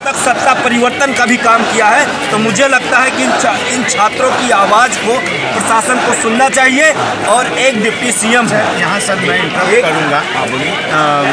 तक सत्ता परिवर्तन का भी काम किया है। तो मुझे लगता है कि इन छात्रों की आवाज़ को प्रशासन को सुनना चाहिए। और एक डिप्टी सीएम है यहाँ सर, मैं इंटरव्यू करूँगा।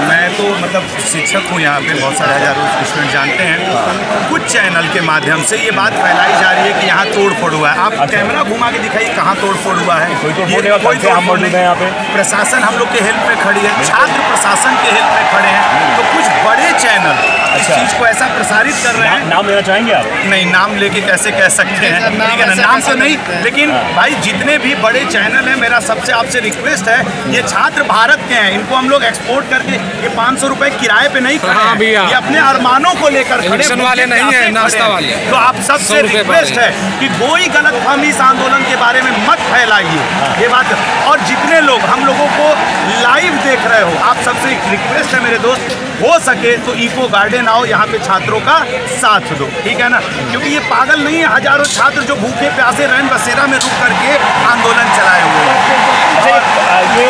मैं तो मतलब शिक्षक हूँ यहाँ पे, बहुत सारे हजारों स्टूडेंट जानते हैं। कुछ चैनल के माध्यम से ये बात फैलाई जा रही है कि यहाँ तोड़ फोड़ हुआ है। आप कैमरा घुमा के दिखाइए कहाँ तोड़ फोड़ हुआ है। कोई तोड़ नहीं है यहाँ पे। प्रशासन हम लोग के हेल्प में खड़ी है, छात्र प्रशासन के हेल्प में खड़े हैं। तो कुछ बड़े चैनल इस चीज को ऐसा प्रसारित कर रहे हैं। नाम लेना चाहेंगे आप? नहीं, नाम लेके कैसे कह सकते हैं, ठीक है ना, नाम तो नहीं, लेकिन भाई जितने भी बड़े चैनल हैं, मेरा सबसे आपसे रिक्वेस्ट है, ये छात्र भारत के हैं, इनको हम लोग एक्सपोर्ट करके ये 500 रुपए किराए पे नहीं खड़े हैं, ये अपने अरमानों को लेकर खड़े वाले नहीं है, नाश्ता वाले। तो आप सबसे रिक्वेस्ट है कि कोई गलतफहमी इस आंदोलन के बारे में मत फैलाइए, ये बात। और जितने लोग हम लोगों को लाइव देख रहे हो, आप सबसे रिक्वेस्ट है मेरे दोस्त, हो सके तो इको गार्डन आओ, यहाँ पे छात्रों का साथ दो, ठीक है ना, क्योंकि ये पागल नहीं है। हजारों छात्र जो भूखे प्यासे रैन बसेरा में रुक करके आंदोलन चलाए हुए हैं। ये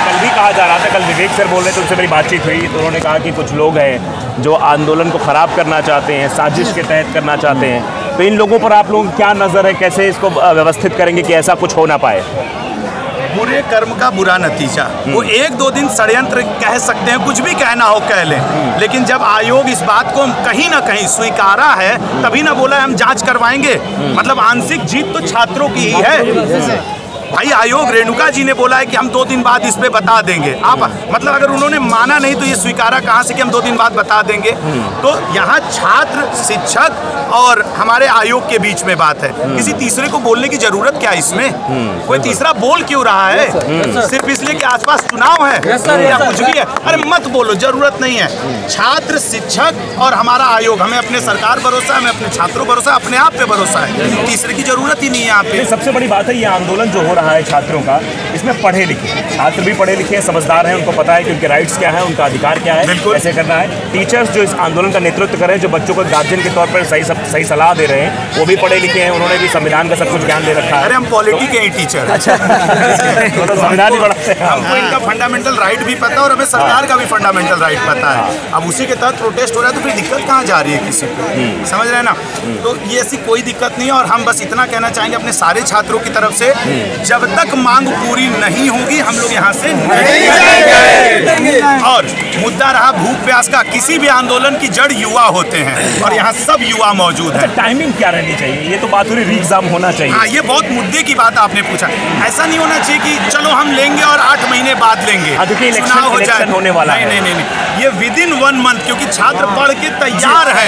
कल भी कहा जा रहा था, कल विवेक सर बोल रहे थे, उनसे मेरी बातचीत हुई तो उन्होंने कहा कि कुछ लोग हैं जो आंदोलन को ख़राब करना चाहते हैं, साजिश के तहत करना चाहते हैं। तो इन लोगों पर आप लोगों की क्या नज़र है, कैसे इसको व्यवस्थित करेंगे कि ऐसा कुछ हो ना पाए? बुरे कर्म का बुरा नतीजा। वो एक दो दिन षड्यंत्र कह सकते हैं, कुछ भी कहना हो कह लें, लेकिन जब आयोग इस बात को कहीं ना कहीं स्वीकारा है, तभी ना बोला हम जांच करवाएंगे। मतलब आंशिक जीत तो छात्रों की ही है भाई। आयोग, रेणुका जी ने बोला है कि हम 2 दिन बाद इस पे बता देंगे। आप मतलब अगर उन्होंने माना नहीं तो ये स्वीकारा कहाँ से कि हम 2 दिन बाद बता देंगे? तो यहाँ छात्र, शिक्षक और हमारे आयोग के बीच में बात है। किसी तीसरे को बोलने की जरूरत क्या है इसमें? कोई तीसरा बोल क्यों रहा है? सिर्फ इसलिए कि आसपास चुनाव है या कुछ भी है? अरे मत बोलो, जरूरत नहीं है। छात्र, शिक्षक और हमारा आयोग, हमें अपने सरकार भरोसा है, हमें अपने छात्रों भरोसा है, अपने आप पे भरोसा है। तीसरे की जरूरत ही नहीं है यहाँ पे। सबसे बड़ी बात है ये आंदोलन जो हो रहा है छात्रों का, इसमें पढ़े लिखे छात्र भी पढ़े लिखे हैं, समझदार हैं, उनको पता है कि उनके राइट्स क्या है, उनका अधिकार क्या है, कैसे करना है। टीचर्स जो इस आंदोलन का नेतृत्व कर रहे हैं, जो बच्चों को गार्जियन के तौर पर सही सलाह दे रहे हैं, वो भी पढ़े लिखे हैं, उन्होंने भी संविधान का सब कुछ ज्ञान दे रखा है। अरे हम पॉलिटी के ही टीचर। अच्छा तो संविधान ही पढ़ाते हैं। हमको इनका फंडामेंटल राइट भी पता है और हमें सरकार का भी फंडामेंटल राइट पता है। अब उसी के तहत प्रोटेस्ट हो रहा है तो फिर दिक्कत कहाँ जा रही है किसी को? समझ रहे हैं ना? तो ये ऐसी कोई दिक्कत नहीं है। और हम बस इतना कहना चाहेंगे अपने सारे छात्रों की तरफ से, जब तक मांग पूरी नहीं होगी हम लोग यहाँ से नहीं जाएंगे। और मुद्दा रहा भूख प्यास का, किसी भी आंदोलन की जड़ युवा होते हैं और यहाँ सब युवा मौजूद है। टाइमिंग क्या रहनी चाहिए? ये तो बात हुई री-एग्जाम होना चाहिए। हाँ, ये बहुत मुद्दे की बात आपने पूछा। ऐसा नहीं होना चाहिए कि चलो हम लेंगे और 8 महीने बाद लेंगे, चुनाव हो जाए, होने वाला है। नहीं, ये विदिन 1 मंथ, क्योंकि छात्र पढ़ के तैयार है।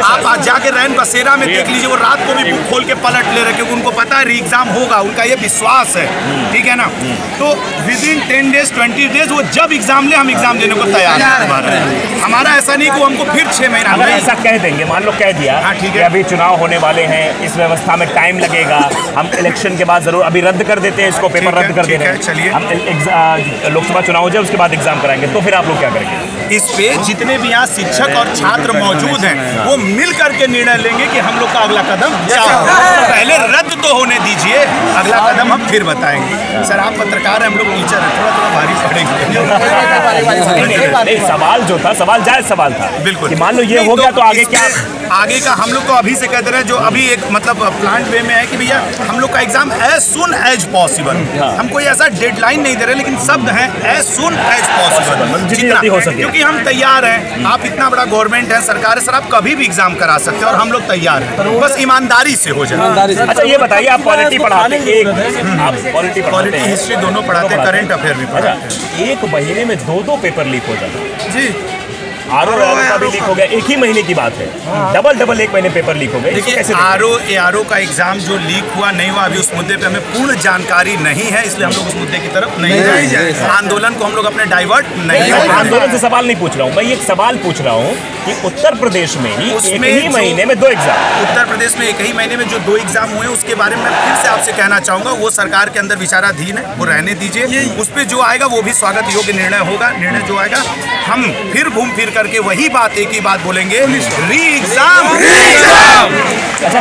आप आज जाके रैन बसेरा में देख लीजिए, वो रात को भी बुक खोल के पलट ले रहे, क्योंकि उनको पता है री एग्जाम होगा, उनका ये विश्वास है, ठीक है ना। तो विदिन 10 डेज 20 डेज वो जब एग्जाम ले, हम एग्जाम देने को तैयार हैं। हमारा ऐसा नहीं कि हमको फिर 6 महीना। अगर ऐसा कह देंगे, मान लो कह दिया कि अभी चुनाव होने वाले हैं, इस व्यवस्था में टाइम लगेगा, हम इलेक्शन के बाद जरूर अभी रद्द कर देते हैं इसको, पेपर रद्द कर देते हैं, चलिए हम लोकसभा चुनाव हो जाए उसके बाद एग्जाम कराएंगे, तो फिर आप लोग क्या करेंगे? इस पे जितने भी यहाँ शिक्षक और छात्र मौजूद हैं, वो मिल करके निर्णय लेंगे कि हम लोग का अगला कदम क्या होगा। पहले रद्द तो होने दीजिए, अगला कदम हम फिर बताएंगे। सर आप पत्रकार हैं, हम लोग टीचर हैं, थोड़ा भारी पड़ेंगे। सवाल जो था, सवाल जायज सवाल था, बिल्कुल। मान लो ये हो गया तो आगे क्या? आगे का हम लोग तो अभी से कह दे रहे हैं, जो अभी एक मतलब प्लान वे में है कि भैया हम लोग का exam as soon as possible. हम कोई ऐसा डेडलाइन नहीं दे रहे, लेकिन शब्द है एज सुन एज पॉसिबल, जितना हो सके, क्योंकि हम तैयार हैं। आप इतना बड़ा गवर्नमेंट है, सरकार है, सर आप कभी भी एग्जाम करा सकते हैं और हम लोग तैयार हैं, बस ईमानदारी से हो जाए। अच्छा ये बताइए, आप पॉलिटी पढ़ाते हैं, आप पॉलिटी हिस्ट्री दोनों पढ़ाते हैं, करंट अफेयर भी पढ़ाते हैं। 1 महीने में 2 पेपर लीक हो जाते हैं जी। आरओ का भी लीक हो गया, एक ही महीने की बात है, डबल 1 महीने पेपर लीक हो गए। देखिए आरओ का एग्जाम जो लीक हुआ नहीं हुआ, अभी उस मुद्दे पे हमें पूर्ण जानकारी नहीं है, इसलिए हम लोग उस मुद्दे की तरफ नहीं जाएंगे। आंदोलन को हम लोग अपने डाइवर्ट नहीं करेंगे। आंदोलन से सवाल नहीं पूछ रहा हूँ मैं, एक सवाल पूछ रहा हूँ कि उत्तर प्रदेश में ही एक ही महीने में 2 एग्जाम, उत्तर प्रदेश में एक ही महीने में जो 2 एग्जाम हुए, उसके बारे में फिर से आपसे कहना चाहूंगा, वो सरकार के अंदर विचाराधीन है, वो रहने दीजिए। उस पर जो आएगा वो भी स्वागत योग्य निर्णय होगा। निर्णय जो आएगा हम फिर घूम फिर करके वही बात, एक ही बात बोलेंगे, री एग्जाम। अच्छा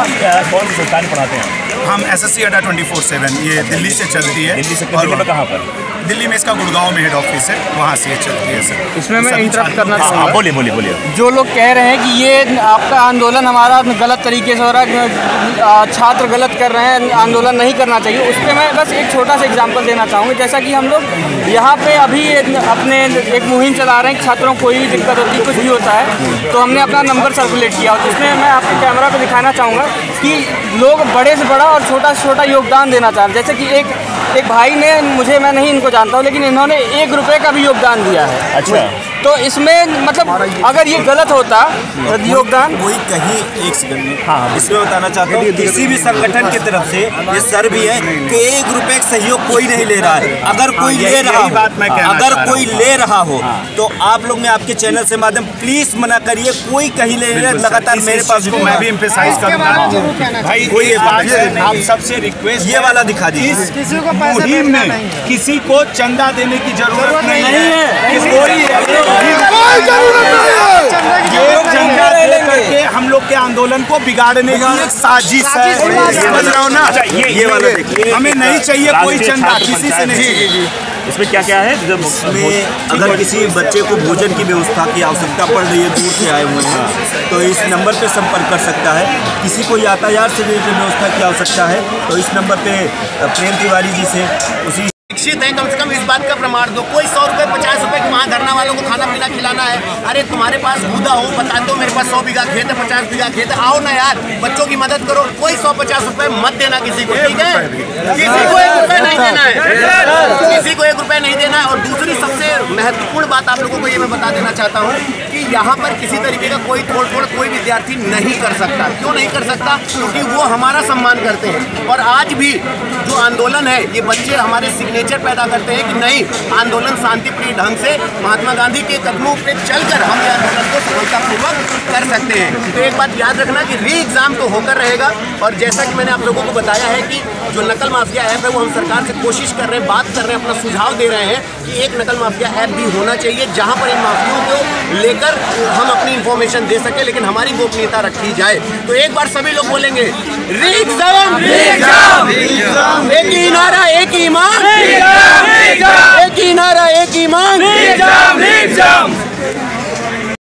कौन सी संस्थान पढ़ाते हैं? हम SSC अड्डा 24/7, ये दिल्ली से चलती है। दिल्ली से कहाँ पर? दिल्ली में इसका गुड़गांव में हेड ऑफिस है, वहाँ से ये चलती है सर। इसमें मैं इंटरप्ट करना चाहूँगा। बोलिए। जो लोग कह रहे हैं कि ये आपका आंदोलन हमारा गलत तरीके से हो रहा है, छात्र गलत कर रहे हैं, आंदोलन नहीं करना चाहिए, उस पर मैं बस एक छोटा सा एग्जांपल देना चाहूँगा। जैसा कि हम लोग यहाँ पे अभी अपने एक मुहिम चला रहे हैं, छात्रों को कोई दिक्कत होती है, कुछ भी होता है तो हमने अपना नंबर सर्कुलेट किया, जिसमें मैं आपको कैमरा पे दिखाना चाहूँगा कि लोग बड़े से बड़ा और छोटा से छोटा योगदान देना चाहते हैं। जैसे कि एक भाई ने मैं नहीं इनको जानता हूँ, लेकिन इन्होंने 1 रुपये का भी योगदान दिया है। अच्छा, तो इसमें मतलब अगर ये गलत होता योगदान, कोई कहीं एक सेकंड में इसमें बताना चाहता हूँ, किसी भी संगठन की तरफ से ये सर भी है कि 1 रुपये का सहयोग कोई नहीं ले रहा है। अगर कोई ले रहा हो तो आप लोग ने आपके चैनल से माध्यम प्लीज मना करिए, कोई कहीं ले रहा है। लगातार मेरे पास को मैं भी एम्फेसाइज करूंगा भाई, कोई आप सबसे रिक्वेस्ट, ये वाला दिखा दीजिए। मुहिम में किसी को चंदा देने की जरूरत नहीं है, चंदा दे करके हम लोग के आंदोलन को बिगाड़ने की एक साजिश है, समझ रहे हो ना? ये वाला देखिए, हमें नहीं चाहिए कोई चंदा किसी से नहीं। इसमें क्या क्या है? इसमें अगर किसी बच्चे को भोजन की व्यवस्था की आवश्यकता पड़ रही है, दूर से आए हुए हैं, तो इस नंबर पे संपर्क कर सकता है। किसी को यातायात से रिलेटेड व्यवस्था की आवश्यकता है तो इस नंबर पे प्रेम तिवारी जी से उसी शिक्षित हैं, कम से कम इस बात का प्रमाण दो। कोई 100 रुपये 50 रुपये की वहाँ धरना वालों को खाना पीना खिलाना है। अरे तुम्हारे पास खुदा हो, बता दो मेरे पास 100 बीघा खेत है, 50 बीघा खेत है, आओ ना यार, बच्चों की मदद करो। कोई 100-50 रुपये मत देना किसी को, ठीक है? किसी को 1 रुपये नहीं देना है, किसी को 1 रुपये नहीं देना है। और दूसरी सबसे महत्वपूर्ण बात आप लोगों को ये मैं बता देना चाहता हूँ कि यहाँ पर किसी तरीके का कोई तोड़-फोड़ कोई विद्यार्थी नहीं कर सकता। क्यों नहीं कर सकता? क्योंकि वो हमारा सम्मान करते हैं। और आज भी जो आंदोलन है, ये बच्चे हमारे सिग्नेचर पैदा करते हैं कि नहीं, आंदोलन शांतिप्रिय ढंग से महात्मा गांधी के कदमों पे चलकर हम ये आंदोलन को सफलतापूर्वक कर सकते हैं। तो एक बात याद रखना कि री एग्जाम तो होकर रहेगा। और जैसा कि मैंने आप लोगों को बताया है कि जो नकल माफिया ऐप है वो हम सरकार से कोशिश कर रहे हैं, बात कर रहे हैं, अपना सुझाव दे रहे हैं कि एक नकल माफिया ऐप भी होना चाहिए जहां पर इन माफियों को लेकर हम अपनी इंफॉर्मेशन दे सके, लेकिन हमारी गोपनीयता रखी जाए। तो एक बार सभी लोग बोलेंगे री एग्जाम, एक ही नारा एक ही ईमान, एक ही नारा एक ही ईमान।